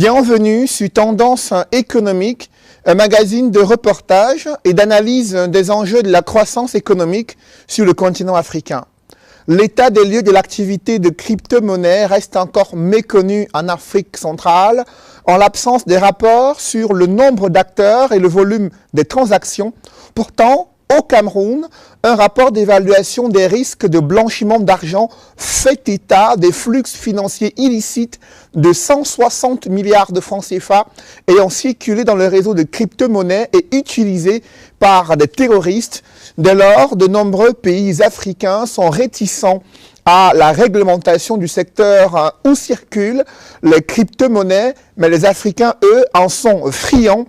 Bienvenue sur Tendance économique, un magazine de reportage et d'analyse des enjeux de la croissance économique sur le continent africain. L'état des lieux de l'activité de crypto-monnaie reste encore méconnu en Afrique centrale en l'absence des rapports sur le nombre d'acteurs et le volume des transactions. Pourtant, au Cameroun, un rapport d'évaluation des risques de blanchiment d'argent fait état des flux financiers illicites de 160 milliards de francs CFA ayant circulé dans le réseau de crypto-monnaies et utilisés par des terroristes. Dès lors, de nombreux pays africains sont réticents à la réglementation du secteur où circulent les crypto-monnaies, mais les Africains, eux, en sont friands.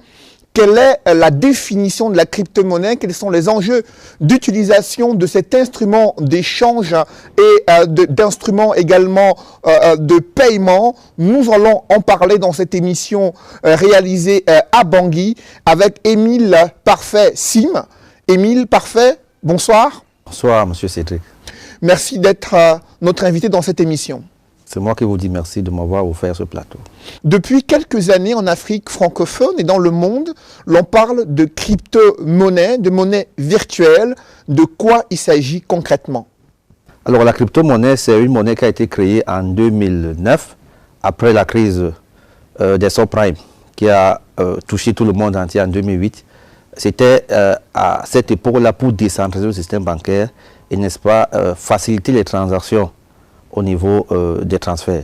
Quelle est la définition de la crypto-monnaie? Quels sont les enjeux d'utilisation de cet instrument d'échange et d'instruments également de paiement? Nous allons en parler dans cette émission réalisée à Bangui avec Émile Parfait-Sim. Émile Parfait, bonsoir. Bonsoir, monsieur Cédric. Merci d'être notre invité dans cette émission. C'est moi qui vous dis merci de m'avoir offert ce plateau. Depuis quelques années en Afrique francophone et dans le monde, l'on parle de crypto-monnaie, de monnaie virtuelle. De quoi il s'agit concrètement? Alors la crypto-monnaie, c'est une monnaie qui a été créée en 2009, après la crise des subprimes qui a touché tout le monde entier en 2008. C'était à cette époque-là pour décentraliser le système bancaire et, n'est-ce pas, faciliter les transactions au niveau des transferts.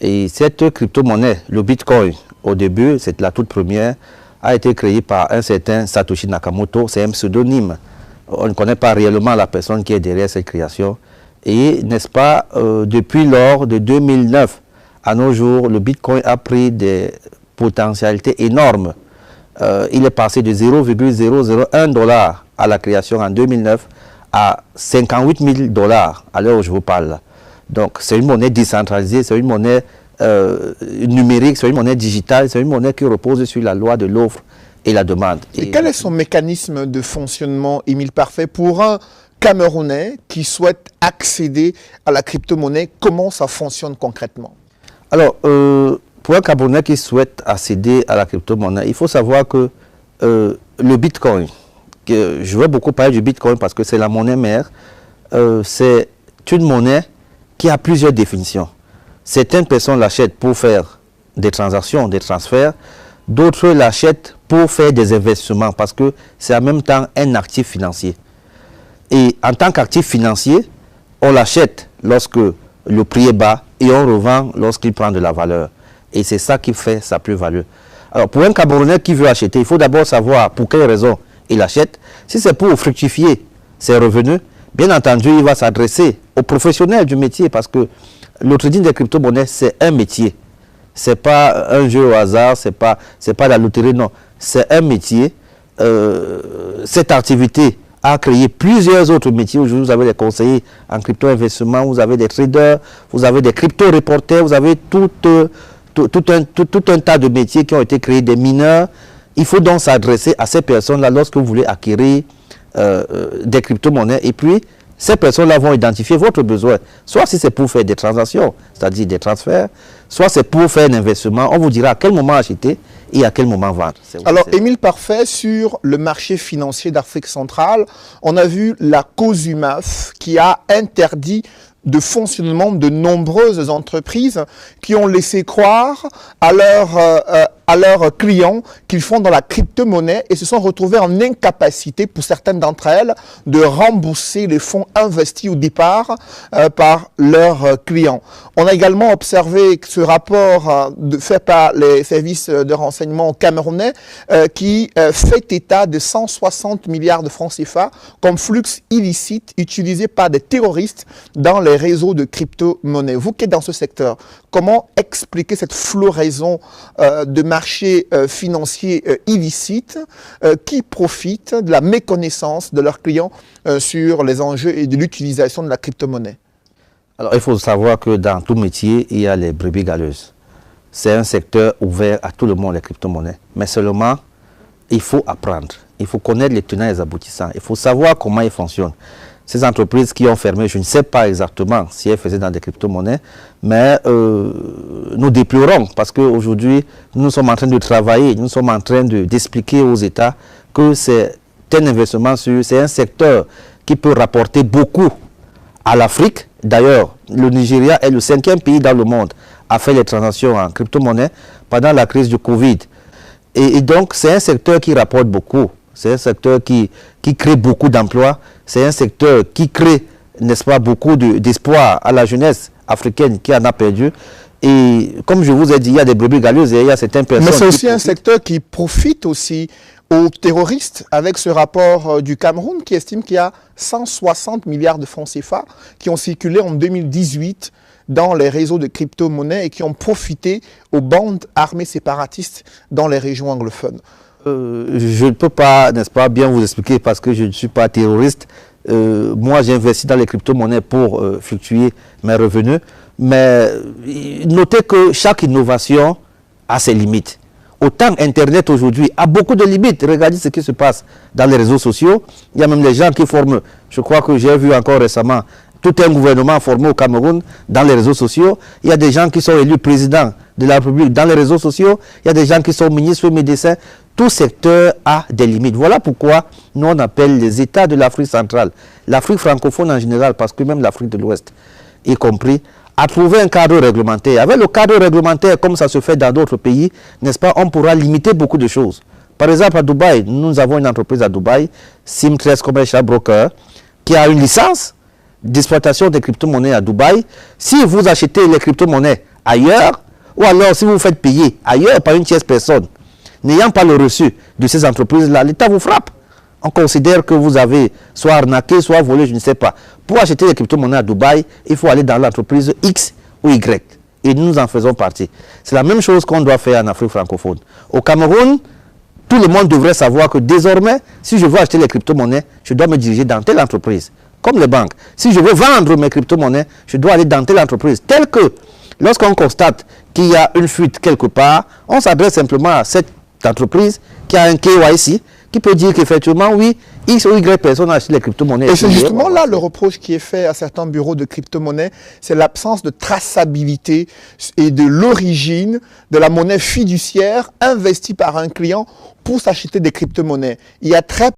Et cette crypto-monnaie, le Bitcoin, au début, c'est la toute première, a été créée par un certain Satoshi Nakamoto. C'est un pseudonyme. On ne connaît pas réellement la personne qui est derrière cette création. Et, n'est-ce pas, depuis lors de 2009 à nos jours, le Bitcoin a pris des potentialités énormes. Il est passé de 0,001 $ à la création en 2009 à 58 000 $ à l'heure où je vous parle. Donc, c'est une monnaie décentralisée, c'est une monnaie numérique, c'est une monnaie digitale, c'est une monnaie qui repose sur la loi de l'offre et la demande. Et quel est son mécanisme de fonctionnement, Émile Parfait, pour un Camerounais qui souhaite accéder à la crypto-monnaie? Comment ça fonctionne concrètement? Alors, pour un Camerounais qui souhaite accéder à la crypto-monnaie, il faut savoir que le Bitcoin, je veux beaucoup parler du Bitcoin parce que c'est la monnaie mère, c'est une monnaie qui a plusieurs définitions. Certaines personnes l'achètent pour faire des transactions, des transferts. D'autres l'achètent pour faire des investissements parce que c'est en même temps un actif financier. Et en tant qu'actif financier, on l'achète lorsque le prix est bas et on revend lorsqu'il prend de la valeur. Et c'est ça qui fait sa plus-value. Alors pour un Camerounais qui veut acheter, il faut d'abord savoir pour quelle raison il achète. Si c'est pour fructifier ses revenus, bien entendu, il va s'adresser aux professionnels du métier parce que le trading des crypto-monnaies, c'est un métier. Ce n'est pas un jeu au hasard, ce n'est pas la loterie, non. C'est un métier. Cette activité a créé plusieurs autres métiers. Aujourd'hui, vous avez des conseillers en crypto-investissement, vous avez des traders, vous avez des crypto-reporters, vous avez tout un tas de métiers qui ont été créés, des mineurs. Il faut donc s'adresser à ces personnes-là lorsque vous voulez acquérir des crypto-monnaies. Et puis, ces personnes-là vont identifier votre besoin. Soit si c'est pour faire des transactions, c'est-à-dire des transferts, soit c'est pour faire un investissement. On vous dira à quel moment acheter et à quel moment vendre. Alors, Émile Parfait, sur le marché financier d'Afrique centrale, on a vu la COSUMAF qui a interdit de fonctionnement de nombreuses entreprises qui ont laissé croire à leurs clients qu'ils font dans la crypto-monnaie et se sont retrouvés en incapacité pour certaines d'entre elles de rembourser les fonds investis au départ par leurs clients. On a également observé ce rapport fait par les services de renseignement camerounais qui fait état de 160 milliards de francs CFA comme flux illicite utilisé par des terroristes dans les réseaux de crypto-monnaie. Vous qui êtes dans ce secteur, comment expliquer cette floraison de marchés financiers illicites qui profitent de la méconnaissance de leurs clients sur les enjeux et de l'utilisation de la crypto-monnaie? Alors, il faut savoir que dans tout métier, il y a les brebis galeuses. C'est un secteur ouvert à tout le monde, les crypto-monnaies. Mais seulement, il faut apprendre. Il faut connaître les tenants et les aboutissants. Il faut savoir comment ils fonctionnent. ces entreprises qui ont fermé, je ne sais pas exactement si elles faisaient dans des crypto-monnaies, mais nous déplorons parce qu'aujourd'hui, nous sommes en train de travailler, nous sommes en train d'expliquer aux États que c'est un investissement c'est un secteur qui peut rapporter beaucoup à l'Afrique. D'ailleurs, le Nigeria est le 5e pays dans le monde à faire les transactions en crypto-monnaie pendant la crise du Covid. Et donc, c'est un secteur qui rapporte beaucoup. C'est un secteur qui crée beaucoup d'emplois. C'est un secteur qui crée, n'est-ce pas, beaucoup d'espoir à la jeunesse africaine qui en a perdu. Et comme je vous ai dit, il y a des brebis galeuses et il y a certaines personnes... Mais c'est aussi un secteur qui profite aussi aux terroristes, avec ce rapport du Cameroun qui estime qu'il y a 160 milliards de francs CFA qui ont circulé en 2018 dans les réseaux de crypto-monnaies et qui ont profité aux bandes armées séparatistes dans les régions anglophones. Je ne peux pas, n'est-ce pas, bien vous expliquer parce que je ne suis pas terroriste. Moi, j'ai investi dans les crypto-monnaies pour fluctuer mes revenus. Mais notez que chaque innovation a ses limites. Autant Internet aujourd'hui a beaucoup de limites. Regardez ce qui se passe dans les réseaux sociaux. Il y a même des gens qui forment, je crois que j'ai vu encore récemment, tout un gouvernement formé au Cameroun dans les réseaux sociaux. Il y a des gens qui sont élus présidents de la République dans les réseaux sociaux. Il y a des gens qui sont ministres, médecins. Tout secteur a des limites. Voilà pourquoi nous on appelle les États de l'Afrique centrale, l'Afrique francophone en général, parce que même l'Afrique de l'Ouest y compris, à trouver un cadre réglementaire. Avec le cadre réglementaire, comme ça se fait dans d'autres pays, n'est-ce pas, on pourra limiter beaucoup de choses. Par exemple, à Dubaï, nous avons une entreprise à Dubaï, Sim13 Commercial Broker, qui a une licence d'exploitation des crypto-monnaies à Dubaï. Si vous achetez les crypto-monnaies ailleurs, ou alors si vous vous faites payer ailleurs par une tierce personne, n'ayant pas le reçu de ces entreprises-là, l'État vous frappe. On considère que vous avez soit arnaqué, soit volé, je ne sais pas. Pour acheter les crypto-monnaies à Dubaï, il faut aller dans l'entreprise X ou Y. Et nous en faisons partie. C'est la même chose qu'on doit faire en Afrique francophone. Au Cameroun, tout le monde devrait savoir que désormais, si je veux acheter les crypto-monnaies, je dois me diriger dans telle entreprise. Comme les banques. Si je veux vendre mes crypto-monnaies, je dois aller dans telle entreprise. Tel que, lorsqu'on constate qu'il y a une fuite quelque part, on s'adresse simplement à cette entreprise qui a un KYC, qui peut dire qu'effectivement, oui, X ou Y personnes achètent les crypto-monnaies. Et c'est justement là le reproche qui est fait à certains bureaux de crypto-monnaies, c'est l'absence de traçabilité et de l'origine de la monnaie fiduciaire investie par un client pour s'acheter des crypto-monnaies. Il y a très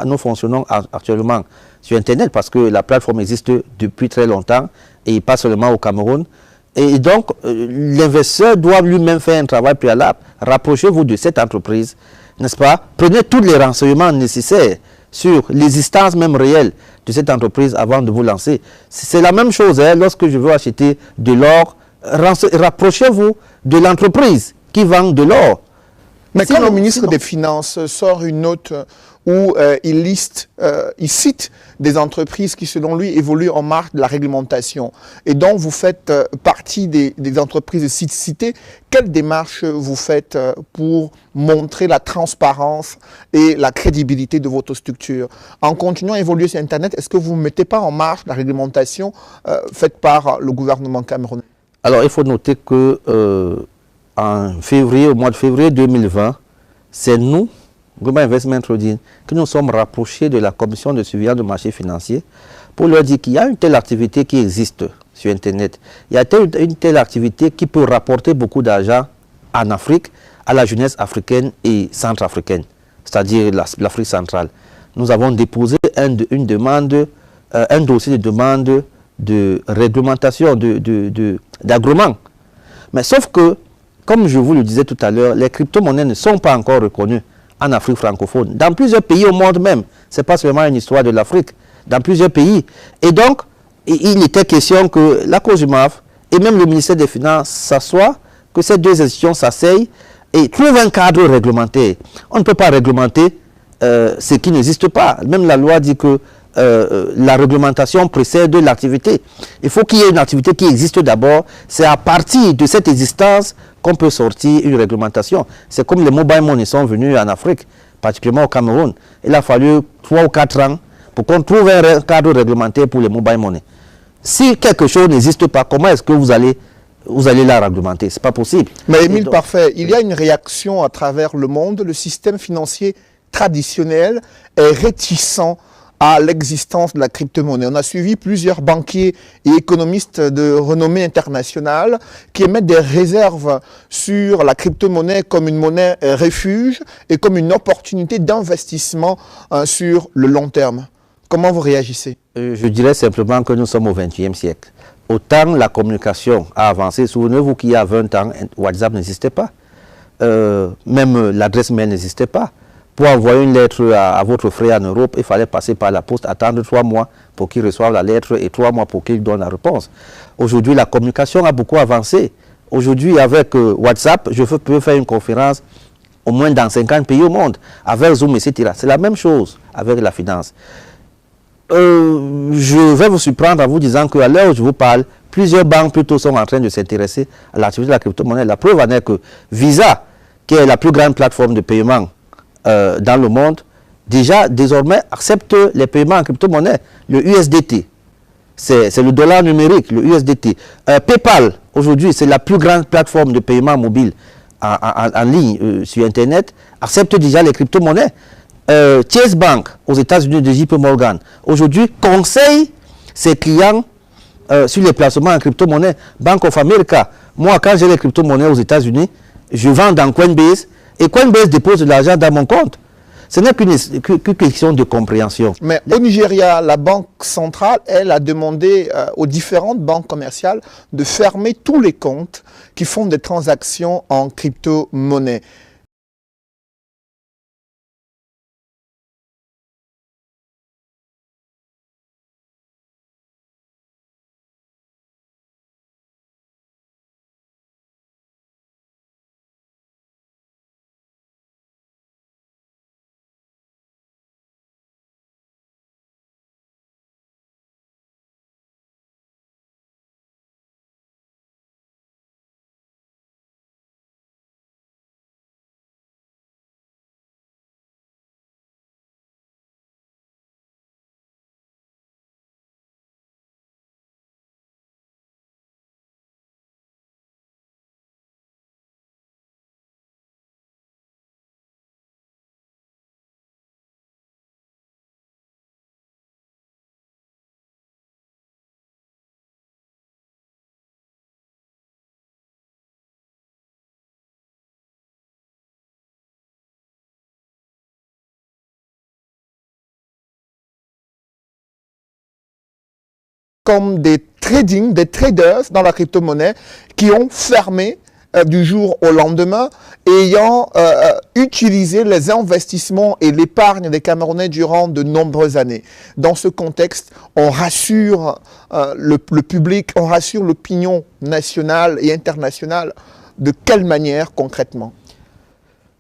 Nous fonctionnons actuellement sur Internet parce que la plateforme existe depuis très longtemps et pas seulement au Cameroun. Et donc, l'investisseur doit lui-même faire un travail préalable. Rapprochez-vous de cette entreprise, n'est-ce pas? Prenez tous les renseignements nécessaires sur l'existence même réelle de cette entreprise avant de vous lancer. C'est la même chose, hein, lorsque je veux acheter de l'or, rapprochez-vous de l'entreprise qui vend de l'or. Mais quand le ministre des Finances sort une note où il cite des entreprises qui, selon lui, évoluent en marge de la réglementation et dont vous faites partie des entreprises citées, quelle démarche vous faites pour montrer la transparence et la crédibilité de votre structure? En continuant à évoluer sur Internet, est-ce que vous ne mettez pas en marge la réglementation faite par le gouvernement camerounais? Alors, il faut noter que au mois de février 2020, c'est nous, Global Investment Holdings, que nous sommes rapprochés de la commission de surveillance du marché financier pour leur dire qu'il y a une telle activité qui existe sur Internet. Il y a une telle activité qui peut rapporter beaucoup d'argent en Afrique, à la jeunesse africaine et centrafricaine, c'est-à-dire l'Afrique centrale. Nous avons déposé un dossier de demande de réglementation, d'agrément. Mais sauf que, comme je vous le disais tout à l'heure, les crypto-monnaies ne sont pas encore reconnues en Afrique francophone. Dans plusieurs pays au monde même, ce n'est pas seulement une histoire de l'Afrique, dans plusieurs pays. Et donc, il était question que la COJEMAF et même le ministère des Finances s'assoient, que ces deux institutions s'asseyent et trouvent un cadre réglementaire. On ne peut pas réglementer ce qui n'existe pas. Même la loi dit que la réglementation précède l'activité. Il faut qu'il y ait une activité qui existe d'abord. C'est à partir de cette existence qu'on peut sortir une réglementation. C'est comme les mobile money sont venus en Afrique, particulièrement au Cameroun. Il a fallu 3 ou 4 ans pour qu'on trouve un cadre réglementaire pour les mobile money. Si quelque chose n'existe pas, comment est-ce que vous allez la réglementer? Ce n'est pas possible. Mais Émile Parfait, il y a une réaction à travers le monde. Le système financier traditionnel est réticent à l'existence de la crypto-monnaie. On a suivi plusieurs banquiers et économistes de renommée internationale qui émettent des réserves sur la crypto-monnaie comme une monnaie refuge et comme une opportunité d'investissement sur le long terme. Comment vous réagissez? Je dirais simplement que nous sommes au XXIe siècle. Autant la communication a avancé, souvenez-vous qu'il y a 20 ans, WhatsApp n'existait pas. Même l'adresse mail n'existait pas. Pour envoyer une lettre à votre frère en Europe, il fallait passer par la poste, attendre 3 mois pour qu'il reçoive la lettre et 3 mois pour qu'il donne la réponse. Aujourd'hui, la communication a beaucoup avancé. Aujourd'hui, avec WhatsApp, je peux faire une conférence au moins dans 50 pays au monde, avec Zoom, etc. C'est la même chose avec la finance. Je vais vous surprendre en vous disant qu'à l'heure où je vous parle, plusieurs banques plutôt sont en train de s'intéresser à l'activité de la crypto-monnaie. La preuve en est que Visa, qui est la plus grande plateforme de paiement dans le monde, déjà désormais accepte les paiements en crypto-monnaie, le USDT. C'est le dollar numérique, le USDT. PayPal, aujourd'hui, c'est la plus grande plateforme de paiement mobile en ligne sur Internet, accepte déjà les crypto-monnaies. Chase Bank, aux États-Unis, de JP Morgan, aujourd'hui conseille ses clients sur les placements en crypto-monnaie. Bank of America, moi, quand j'ai les crypto-monnaies aux États-Unis, je vends dans Coinbase et Coinbase dépose de l'argent dans mon compte. Ce n'est qu'une question de compréhension. Mais au Nigeria, la Banque centrale, elle, a demandé aux différentes banques commerciales de fermer tous les comptes qui font des transactions en crypto-monnaie. Comme des traders dans la crypto-monnaie qui ont fermé du jour au lendemain, ayant utilisé les investissements et l'épargne des Camerounais durant de nombreuses années. Dans ce contexte, on rassure le public, on rassure l'opinion nationale et internationale. De quelle manière concrètement?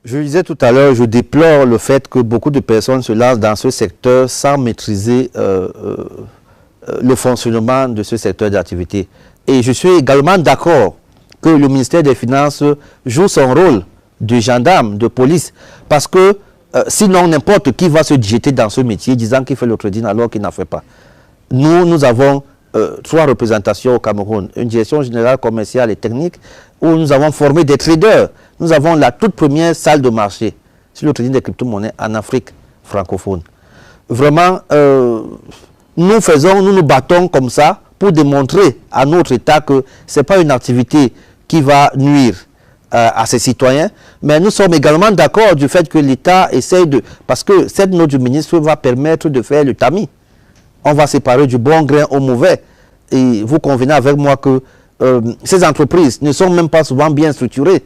Je le disais tout à l'heure, je déplore le fait que beaucoup de personnes se lancent dans ce secteur sans maîtriser le fonctionnement de ce secteur d'activité. Et je suis également d'accord que le ministère des Finances joue son rôle de gendarme, de police, parce que sinon n'importe qui va se jeter dans ce métier disant qu'il fait le trading alors qu'il n'en fait pas. Nous avons 3 représentations au Cameroun, une direction générale commerciale et technique où nous avons formé des traders. Nous avons la toute première salle de marché sur le trading des crypto-monnaies en Afrique francophone. Vraiment, nous nous battons comme ça pour démontrer à notre État que ce n'est pas une activité qui va nuire à ses citoyens, mais nous sommes également d'accord du fait que l'État essaye de... Parce que cette note du ministre va permettre de faire le tamis. On va séparer du bon grain au mauvais. Et vous convenez avec moi que ces entreprises ne sont même pas souvent bien structurées.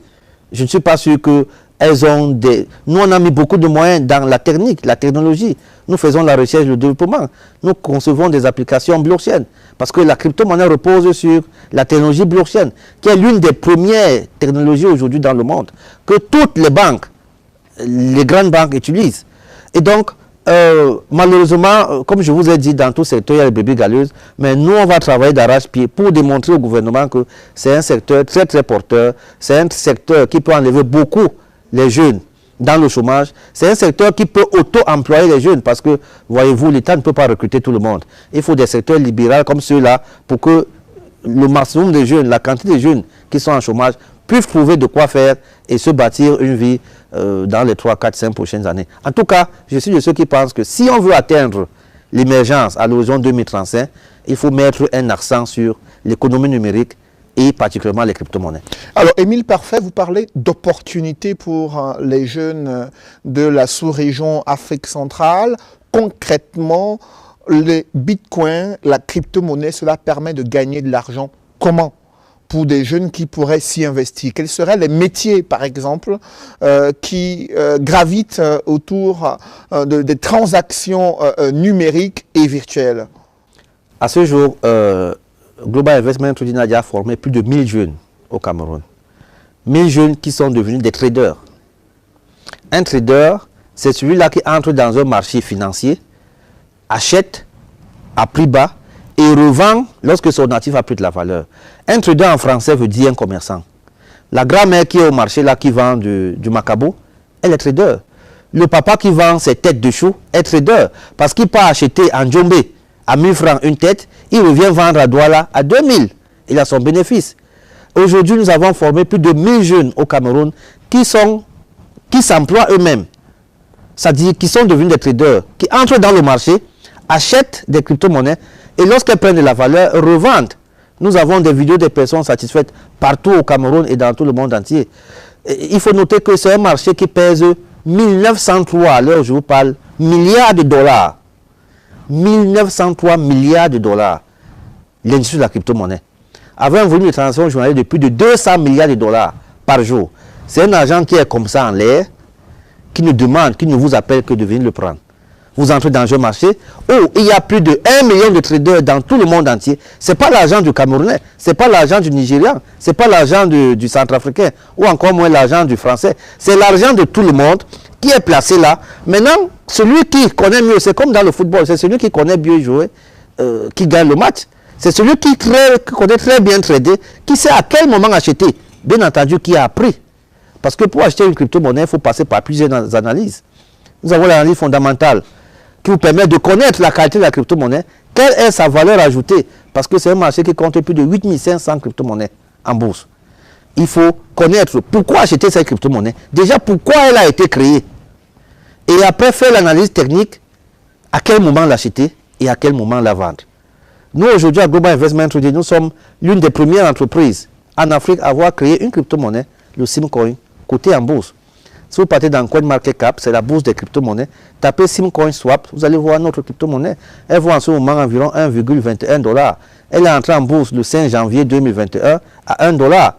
Je ne suis pas sûr qu'elles ont des... Nous, on a mis beaucoup de moyens dans la technique, la technologie. Nous faisons la recherche et le développement. Nous concevons des applications blockchain. Parce que la crypto-monnaie repose sur la technologie blockchain, qui est l'une des premières technologies aujourd'hui dans le monde, que toutes les banques, les grandes banques utilisent. Et donc, malheureusement, comme je vous ai dit, dans tout secteur, il y a les bébés galeuses, mais nous, on va travailler d'arrache-pied pour démontrer au gouvernement que c'est un secteur très, très porteur, c'est un secteur qui peut enlever beaucoup les jeunes dans le chômage, c'est un secteur qui peut auto-employer les jeunes, parce que, voyez-vous, l'État ne peut pas recruter tout le monde. Il faut des secteurs libéraux comme ceux-là pour que le maximum de jeunes, la quantité de jeunes qui sont en chômage, puissent trouver de quoi faire et se bâtir une vie dans les 3, 4, 5 prochaines années. En tout cas, je suis de ceux qui pensent que si on veut atteindre l'émergence à l'horizon 2035, il faut mettre un accent sur l'économie numérique et particulièrement les crypto-monnaies. Alors, Émile Parfait, vous parlez d'opportunités pour les jeunes de la sous-région Afrique centrale. Concrètement, les bitcoins, la crypto-monnaie, cela permet de gagner de l'argent. Comment ? Pour des jeunes qui pourraient s'y investir? Quels seraient les métiers, par exemple, qui gravitent autour des transactions numériques et virtuelles? À ce jour, Global Investment Trading a formé plus de 1000 jeunes au Cameroun. 1000 jeunes qui sont devenus des traders. Un trader, c'est celui-là qui entre dans un marché financier, achète à prix bas et revend lorsque son actif a plus de la valeur. Un trader en français veut dire un commerçant. La grand-mère qui est au marché là, qui vend du macabo, elle est trader. Le papa qui vend ses têtes de chou est trader. Parce qu'il peut acheter en Djombe à 1000 francs une tête, il revient vendre à Douala à 2000. Il a son bénéfice. Aujourd'hui, nous avons formé plus de 1000 jeunes au Cameroun qui s'emploient eux-mêmes. C'est-à-dire qui sont devenus des traders, qui entrent dans le marché, achètent des crypto-monnaies et lorsqu'elles prennent de la valeur, revendent. Nous avons des vidéos de personnes satisfaites partout au Cameroun et dans tout le monde entier. Et il faut noter que c'est un marché qui pèse 1903, à l'heure où je vous parle, milliards de dollars. 1903 milliards de dollars. L'industrie de la crypto-monnaie. Avec un volume de transactions journalier de plus de 200 milliards de dollars par jour. C'est un argent qui est comme ça en l'air, qui ne demande, qui ne vous appelle que de venir le prendre. Vous entrez dans un marché où il y a plus de 1 million de traders dans tout le monde entier. Ce n'est pas l'argent du Camerounais, ce n'est pas l'argent du Nigérian, ce n'est pas l'argent du Centrafricain, ou encore moins l'argent du Français. C'est l'argent de tout le monde qui est placé là. Maintenant, celui qui connaît mieux, c'est comme dans le football, c'est celui qui connaît mieux jouer, qui gagne le match. C'est celui qui connaît très bien trader, qui sait à quel moment acheter. Bien entendu, qui a appris. Parce que pour acheter une crypto-monnaie, il faut passer par plusieurs analyses. Nous avons l'analyse fondamentale qui vous permet de connaître la qualité de la crypto-monnaie, quelle est sa valeur ajoutée, parce que c'est un marché qui compte plus de 8500 crypto-monnaies en bourse. Il faut connaître pourquoi acheter cette crypto-monnaie, déjà pourquoi elle a été créée, et après faire l'analyse technique, à quel moment l'acheter et à quel moment la vendre. Nous aujourd'hui à Global Investment Trading, nous sommes l'une des premières entreprises en Afrique à avoir créé une crypto-monnaie, le Simcoin, coté en bourse. Si vous partez dans CoinMarketCap, c'est la bourse des crypto-monnaies, tapez Simcoin Swap, vous allez voir notre crypto-monnaie. Elle vaut en ce moment environ 1,21 $. Elle est entrée en bourse le 5 janvier 2021 à 1 $.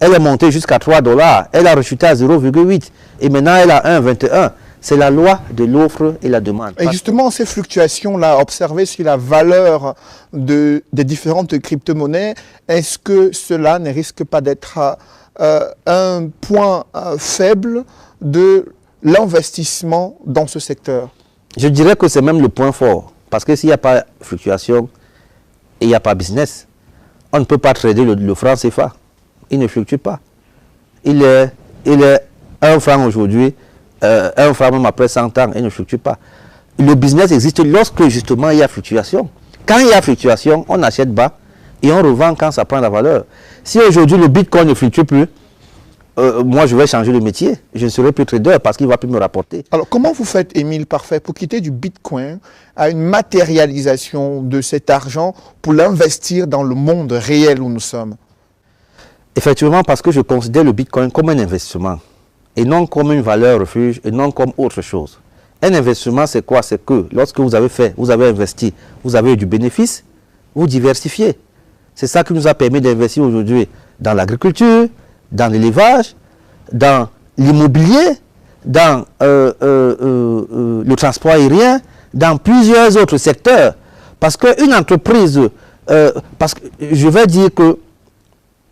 elle est montée jusqu'à 3 $, elle a rechuté à 0,8 et maintenant elle a 1,21. C'est la loi de l'offre et la demande. Et justement, ces fluctuations-là, observées sur la valeur des différentes crypto-monnaies, est-ce que cela ne risque pas d'être un point faible de l'investissement dans ce secteur? Je dirais que c'est même le point fort. Parce que s'il n'y a pas fluctuation et il n'y a pas business, on ne peut pas trader le franc CFA. Il ne fluctue pas. Il est 1 franc aujourd'hui, 1 franc même après 100 ans, il ne fluctue pas. Le business existe lorsque justement il y a fluctuation. Quand il y a fluctuation, on achète bas et on revend quand ça prend la valeur. Si aujourd'hui le Bitcoin ne fluctue plus, moi je vais changer de métier. Je ne serai plus trader parce qu'il ne va plus me rapporter. Alors comment vous faites, Émile Parfait, pour quitter du Bitcoin à une matérialisation de cet argent pour l'investir dans le monde réel où nous sommes? Effectivement, parce que je considère le Bitcoin comme un investissement et non comme une valeur refuge et non comme autre chose. Un investissement, c'est quoi? C'est que lorsque vous avez investi, vous avez eu du bénéfice, vous diversifiez. C'est ça qui nous a permis d'investir aujourd'hui dans l'agriculture, dans l'élevage, dans l'immobilier, dans le transport aérien, dans plusieurs autres secteurs. Parce qu'une entreprise, parce que je vais dire que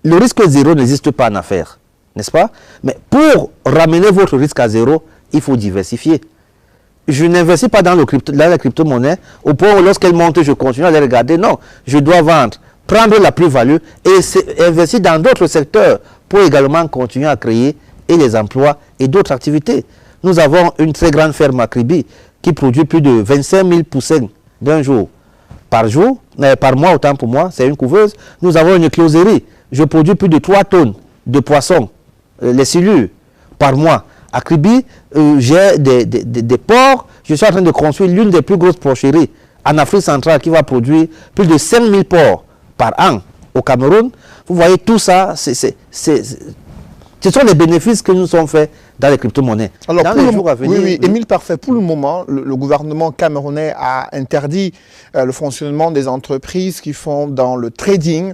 le risque zéro n'existe pas en affaires, n'est-ce pas? Mais pour ramener votre risque à zéro, il faut diversifier. Je n'investis pas dans la crypto-monnaie au point où lorsqu'elle monte, je continue à les regarder. Non, je dois vendre, prendre la plus-value et investir dans d'autres secteurs pour également continuer à créer et les emplois et d'autres activités. Nous avons une très grande ferme à Kribi qui produit plus de 25 000 poussins d'un jour. Par mois, autant pour moi, c'est une couveuse. Nous avons une closerie. Je produis plus de 3 tonnes de poissons, les silures, par mois. À Kribi, j'ai des porcs. Je suis en train de construire l'une des plus grosses porcheries en Afrique centrale qui va produire plus de 5 000 porcs par an au Cameroun. Vous voyez, tout ça, ce sont les bénéfices que nous sommes faits dans les crypto-monnaies. Alors, oui, Émile Parfait, pour le moment, le gouvernement camerounais a interdit le fonctionnement des entreprises qui font dans le trading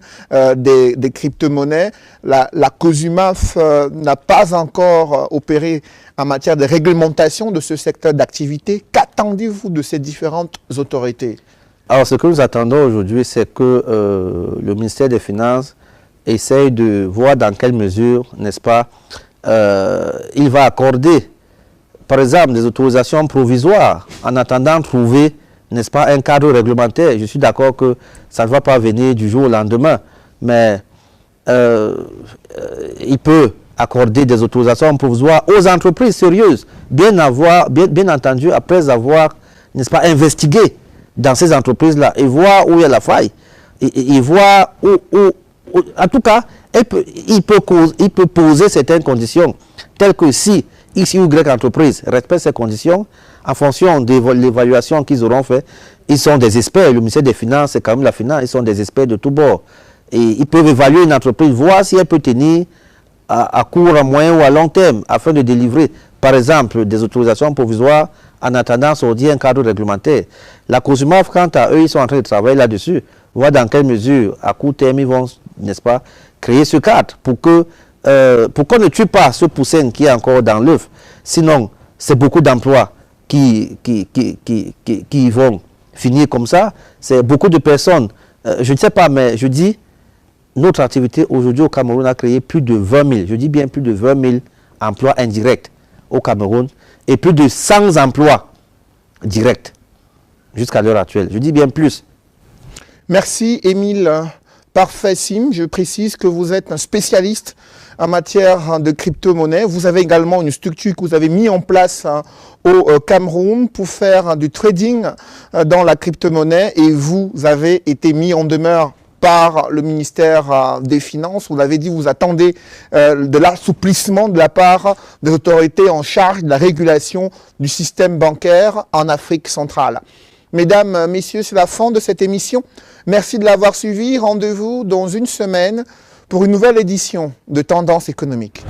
des crypto-monnaies. La COSUMAF n'a pas encore opéré en matière de réglementation de ce secteur d'activité. Qu'attendez-vous de ces différentes autorités? Alors, ce que nous attendons aujourd'hui, c'est que le ministère des Finances essaye de voir dans quelle mesure, n'est-ce pas, il va accorder, par exemple, des autorisations provisoires en attendant de trouver, n'est-ce pas, un cadre réglementaire. Je suis d'accord que ça ne va pas venir du jour au lendemain, mais il peut accorder des autorisations provisoires aux entreprises sérieuses, bien entendu, après avoir, n'est-ce pas, investigué dans ces entreprises-là et voir où il y a la faille, et voir en tout cas, il peut poser certaines conditions, telles que si X ou Y entreprise respecte ces conditions, en fonction de l'évaluation qu'ils auront fait, ils sont des experts. Le ministère des Finances, c'est quand même la finance, ils sont des experts de tous bords. Et ils peuvent évaluer une entreprise, voir si elle peut tenir à court, à moyen ou à long terme, afin de délivrer, par exemple, des autorisations provisoires en attendant sortir un cadre réglementaire. La COSUMAF, quant à eux, ils sont en train de travailler là-dessus, voir dans quelle mesure, à court terme, ils vont, n'est-ce pas, créer ce cadre pour qu'on ne tue pas ce poussin qui est encore dans l'œuf. Sinon, c'est beaucoup d'emplois qui vont finir comme ça. C'est beaucoup de personnes. Je ne sais pas, mais je dis, notre activité aujourd'hui au Cameroun a créé plus de 20 000, je dis bien plus de 20 000 emplois indirects au Cameroun et plus de 100 emplois directs jusqu'à l'heure actuelle. Je dis bien plus. Merci, Émile Parfait Sim. Je précise que vous êtes un spécialiste en matière de crypto-monnaie. Vous avez également une structure que vous avez mis en place au Cameroun pour faire du trading dans la crypto-monnaie et vous avez été mis en demeure par le ministère des Finances. Vous l'avez dit, vous attendez de l'assouplissement de la part des autorités en charge de la régulation du système bancaire en Afrique centrale. Mesdames, Messieurs, c'est la fin de cette émission. Merci de l'avoir suivi. Rendez-vous dans une semaine pour une nouvelle édition de Tendance économique.